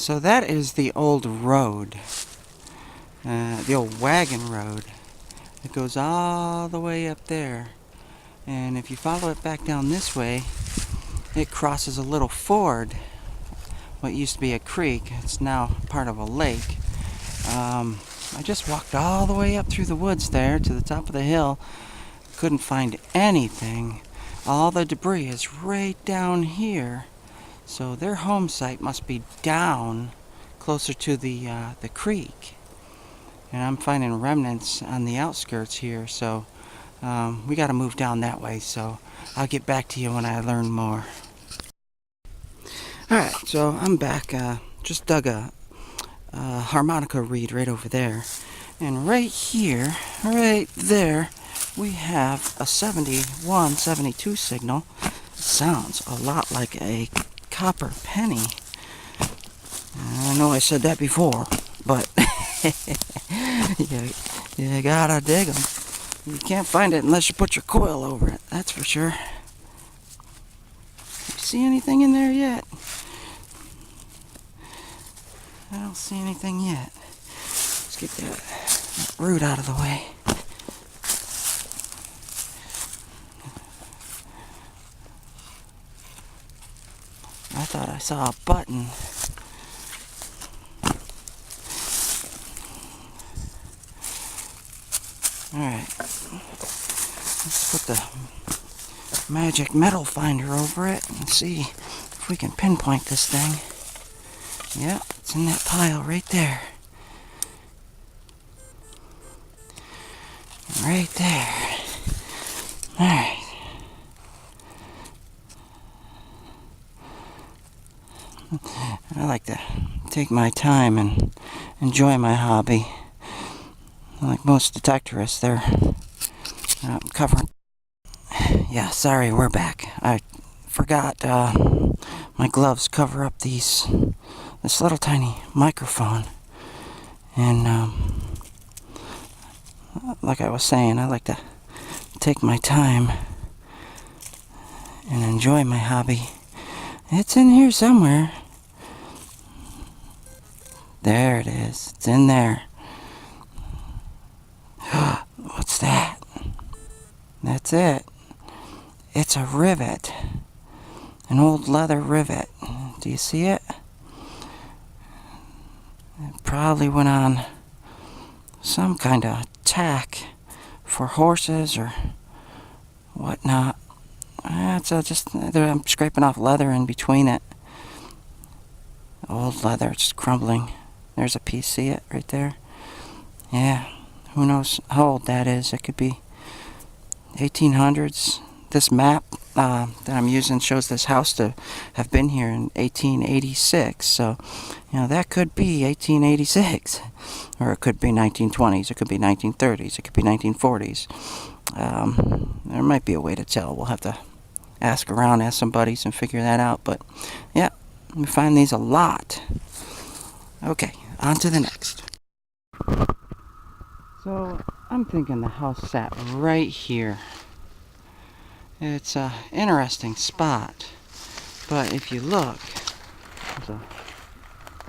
So that is the old road, the old wagon road. It goes all the way up there. And if you follow it back down this way, it crosses a little ford. What used to be a creek, it's now part of a lake. I just walked all the way up through the woods there to the top of the hill. Couldn't find anything. All the debris is right down here. So their home site must be down closer to the creek. And I'm finding remnants on the outskirts here, so we got to move down that way. So I'll get back to you when I learn more. Alright, so I'm back. Just dug a harmonica reed right over there. And right here, right there, we have a 71, 72 signal. It sounds a lot like a copper penny. I know I said that before, but you gotta dig them. You can't find it unless you put your coil over it, that's for sure. You see anything in there yet? I don't see anything yet. Let's get that root out of the way. I thought I saw a button. Alright. Let's put the magic metal finder over it and see if we can pinpoint this thing. Yep, it's in that pile right there. Right there. Alright. I like to take my time and enjoy my hobby. Like most detectorists, they're covering. Yeah, sorry, we're back. I forgot my gloves cover up this little tiny microphone. And like I was saying, I like to take my time and enjoy my hobby. It's in here somewhere. There it is. It's in there. What's that? That's it. It's a rivet. An old leather rivet. Do you see it? It probably went on some kind of tack for horses or whatnot. It's I'm scraping off leather in between it. Old leather, it's just crumbling. There's a piece, see it right there? Yeah, who knows how old that is. It could be 1800s. This map that I'm using shows this house to have been here in 1886. So, that could be 1886. Or it could be 1920s. It could be 1930s. It could be 1940s. There might be a way to tell. We'll have to ask around, ask some buddies and figure that out. But, yeah, we find these a lot. Okay, on to the next. So, I'm thinking the house sat right here. It's an interesting spot, but if you look,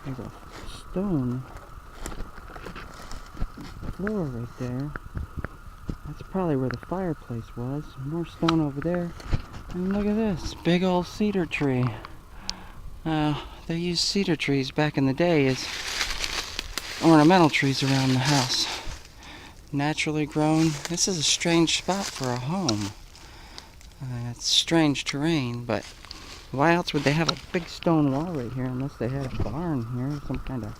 there's a stone floor right there. That's probably where the fireplace was. More stone over there. And look at this, big old cedar tree. They used cedar trees back in the day as ornamental trees around the house. Naturally grown. This is a strange spot for a home. It's strange terrain, but why else would they have a big stone wall right here unless they had a barn here, some kind of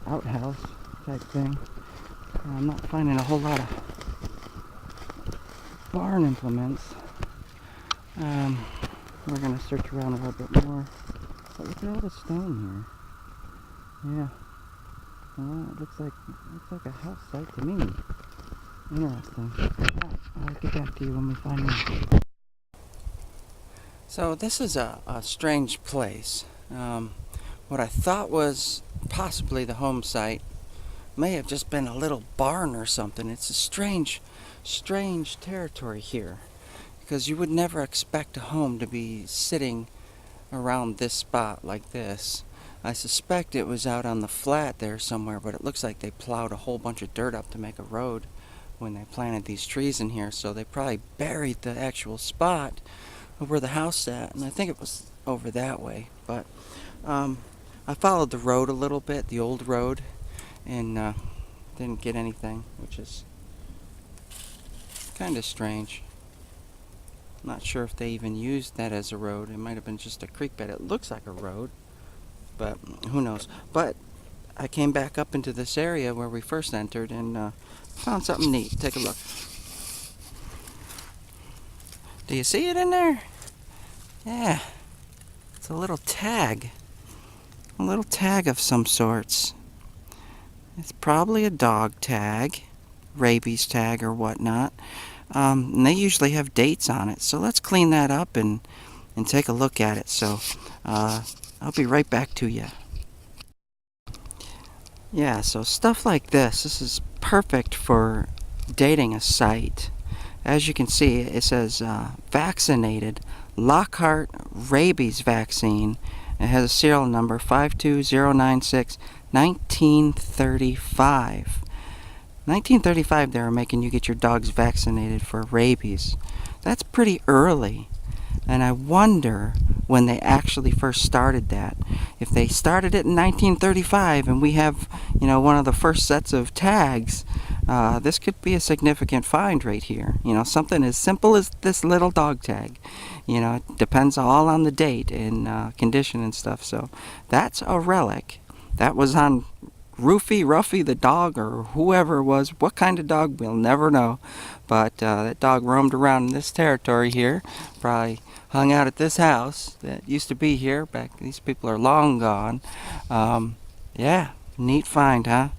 outhouse type thing. I'm not finding a whole lot of barn implements. We're going to search around a little bit more. But look at all the stone here. Yeah. Well, it looks like a house site to me. Interesting. Alright, I'll get back to you when we find more. So this is a strange place. What I thought was possibly the home site may have just been a little barn or something. It's a strange territory here, because you would never expect a home to be sitting around this spot like this. I suspect it was out on the flat there somewhere, but it looks like they plowed a whole bunch of dirt up to make a road when they planted these trees in here, so they probably buried the actual spot of where the house sat, and I think it was over that way. But I followed the road a little bit, the old road, and didn't get anything, which is kind of strange. Not sure if they even used that as a road. It might have been just a creek bed. It looks like a road, but who knows. But I came back up into this area where we first entered and found something neat. Take a look. Do you see it in there? Yeah. It's a little tag. A little tag of some sorts. It's probably a dog tag, rabies tag or whatnot. And they usually have dates on it. So let's clean that up and take a look at it. So I'll be right back to you. Yeah, so stuff like this is perfect for dating a site. As you can see, it says vaccinated Lockhart rabies vaccine. It has a serial number 52096 1935. 1935 they were making you get your dogs vaccinated for rabies. That's pretty early. And I wonder when they actually first started that. If they started it in 1935 and we have, one of the first sets of tags, this could be a significant find right here. Something as simple as this little dog tag. It depends all on the date and condition and stuff. So that's a relic. That was on Ruffy the dog, or whoever it was. What kind of dog, we'll never know. But that dog roamed around in this territory here. Probably hung out at this house that used to be here back. These people are long gone. Yeah, neat find, huh?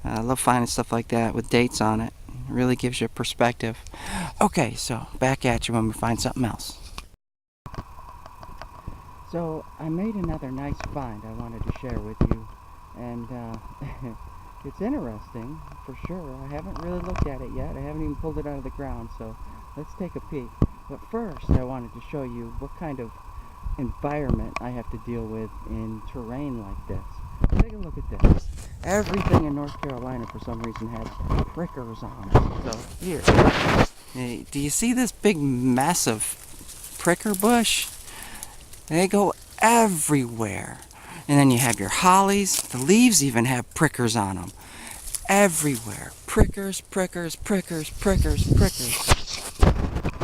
I love finding stuff like that with dates on it. It really gives you perspective. Okay, so back at you when we find something else. So I made another nice find I wanted to share with you. And it's interesting, for sure. I haven't really looked at it yet. I haven't even pulled it out of the ground, so let's take a peek. But first, I wanted to show you what kind of environment I have to deal with in terrain like this. Take a look at this. Everything in North Carolina, for some reason, has prickers on it. So, here. Hey, do you see this big, massive pricker bush? They go everywhere. And then you have your hollies. The leaves even have prickers on them. Everywhere. Prickers, prickers, prickers, prickers, prickers.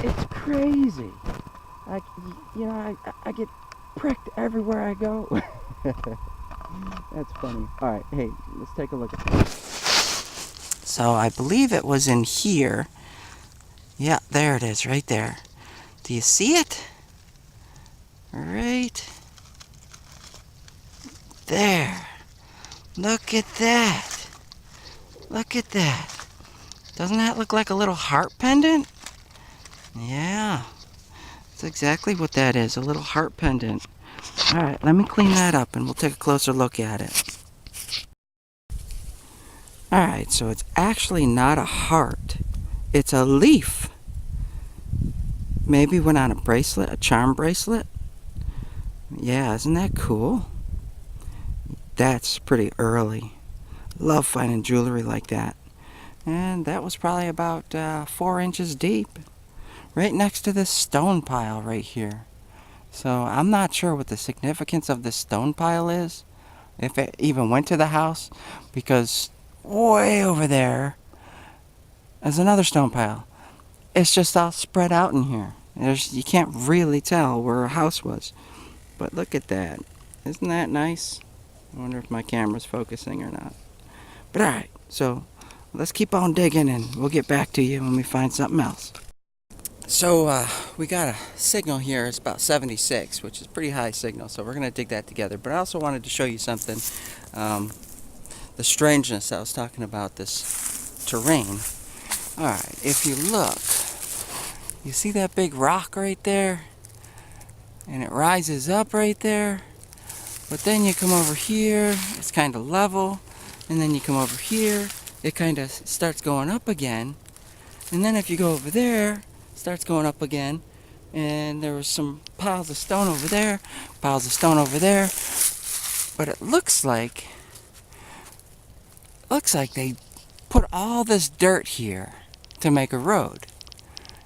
It's crazy. I get pricked everywhere I go. That's funny. Alright, hey, let's take a look at this. So I believe it was in here. Yeah, there it is, right there. Do you see it? Right there. Look at that. Look at that. Doesn't that look like a little heart pendant? Yeah. That's exactly what that is, a little heart pendant. Alright, let me clean that up and we'll take a closer look at it. Alright, so it's actually not a heart. It's a leaf. Maybe went on a bracelet, a charm bracelet. Yeah, isn't that cool? That's pretty early. Love finding jewelry like that. And that was probably about 4 inches deep. Right next to this stone pile right here. So I'm not sure what the significance of this stone pile is. If it even went to the house. Because way over there is another stone pile. It's just all spread out in here. You can't really tell where a house was. But look at that. Isn't that nice? I wonder if my camera's focusing or not. But alright, so let's keep on digging and we'll get back to you when we find something else. So we got a signal here. It's about 76, which is pretty high signal. So we're going to dig that together. But I also wanted to show you something. The strangeness I was talking about, this terrain. Alright, if you look, you see that big rock right there? And it rises up right there. But then you come over here, it's kind of level. And then you come over here, it kind of starts going up again. And then if you go over there, it starts going up again. And there was some piles of stone over there, piles of stone over there, But it looks like they put all this dirt here to make a road.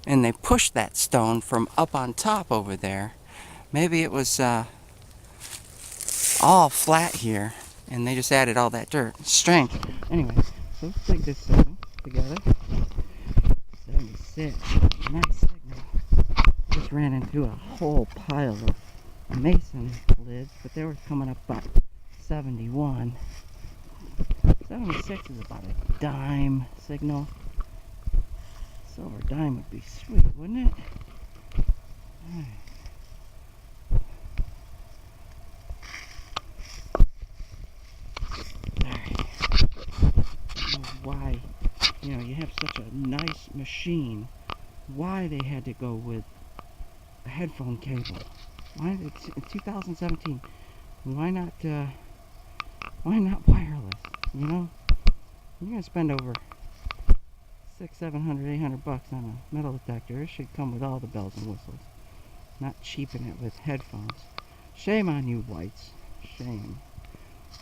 And they pushed that stone from up on top over there. Maybe it was all flat here, and they just added all that dirt. It's strange. Anyway, so let's dig this signal together. 76. Nice signal. Just ran into a whole pile of mason lids, but they were coming up about 71. 76 is about a dime signal. Silver dime would be sweet, wouldn't it? Alright. Why, you have such a nice machine, why they had to go with a headphone cable. Why in 2017, why not wireless? You're gonna spend over $600, $700, $800 on a metal detector. It should come with all the bells and whistles, not cheapen it with headphones. Shame on you whites, shame.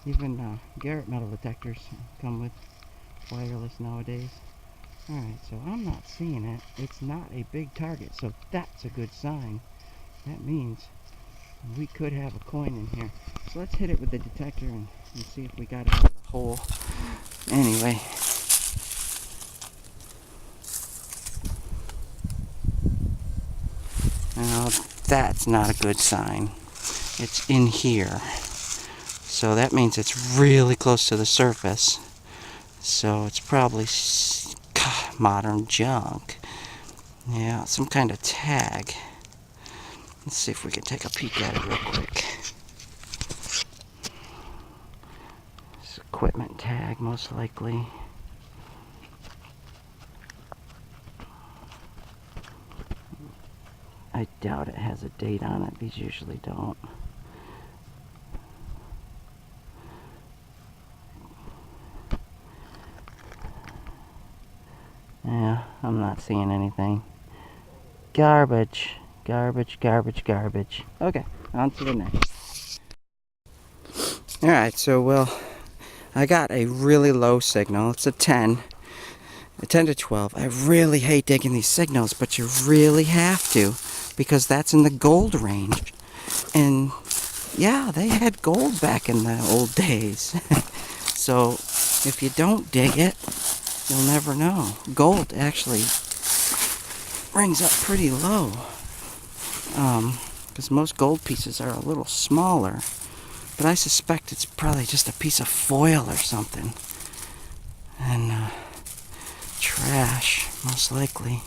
Even Garrett metal detectors come with wireless nowadays. Alright, so I'm not seeing it. It's not a big target, so that's a good sign. That means we could have a coin in here. So let's hit it with the detector and see if we got it out of the hole. Anyway. Now, that's not a good sign. It's in here. So that means it's really close to the surface. So it's probably modern junk. Yeah, some kind of tag. Let's see if we can take a peek at it real quick. It's equipment tag, most likely. I doubt it has a date on it. These usually don't. Yeah, I'm not seeing anything. Garbage. Garbage, garbage, garbage. Okay, on to the next. Alright, so, I got a really low signal. It's a 10 to 12. I really hate digging these signals, but you really have to, because that's in the gold range. And, yeah, they had gold back in the old days. So, if you don't dig it, you'll never know. Gold actually rings up pretty low. Because most gold pieces are a little smaller. But I suspect it's probably just a piece of foil or something. And, trash, most likely.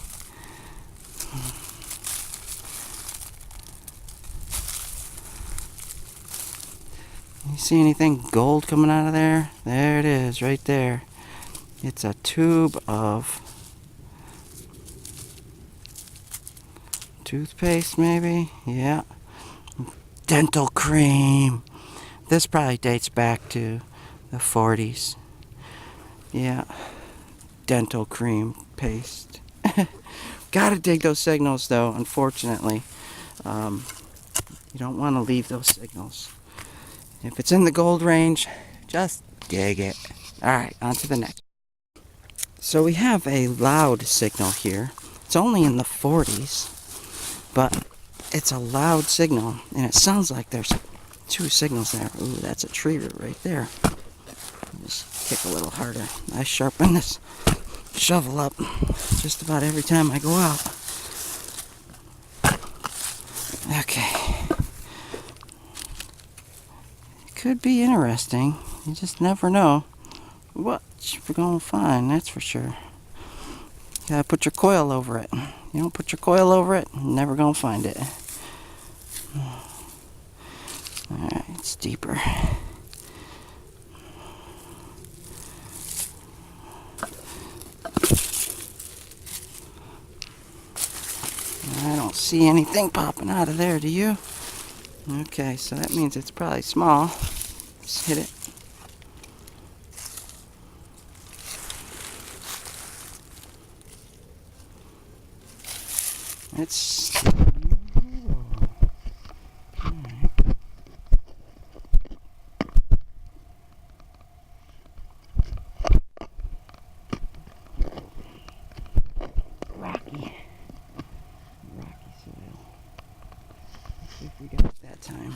You see anything gold coming out of there? There it is, right there. It's a tube of toothpaste, maybe? Yeah. Dental cream. This probably dates back to the 40s. Yeah. Dental cream paste. Gotta dig those signals, though, unfortunately. You don't want to leave those signals. If it's in the gold range, just dig it. Alright, on to the next. So we have a loud signal here. It's only in the 40s, but it's a loud signal, and it sounds like there's two signals there. Ooh, that's a tree root right there. Just kick a little harder. I sharpen this shovel up just about every time I go out. Okay. It could be interesting. You just never know what you're gonna find, that's for sure. You gotta put your coil over it. You don't put your coil over it, you're never gonna find it. Alright, it's deeper. I don't see anything popping out of there, do you? Okay, so that means it's probably small. Just hit it. It's time.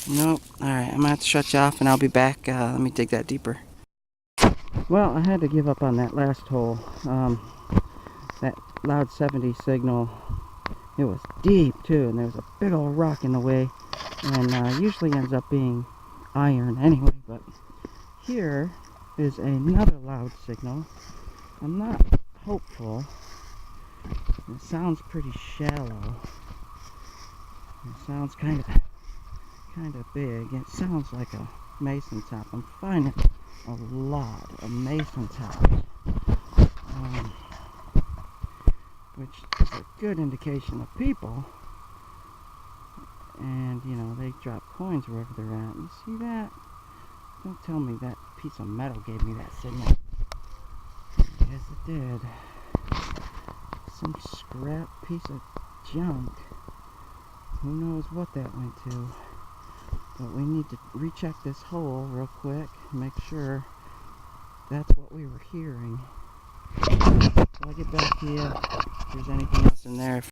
Nope. Alright, I'm gonna have to shut you off and I'll be back. Let me dig that deeper. Well, I had to give up on that last hole. That loud 70 signal, it was deep too, and there was a big old rock in the way, and usually ends up being iron anyway, but here is another loud signal. I'm not hopeful. It sounds pretty shallow. It sounds kind of big. It sounds like a mason top. I'm finding a lot of mason tops, which is a good indication of people. And you know, they drop coins wherever they're at. You see that? Don't tell me that piece of metal gave me that signal. Yes, it did. Some scrap piece of junk. Who knows what that went to. But we need to recheck this hole real quick and make sure that's what we were hearing. So I'll get back to you if there's anything else in there.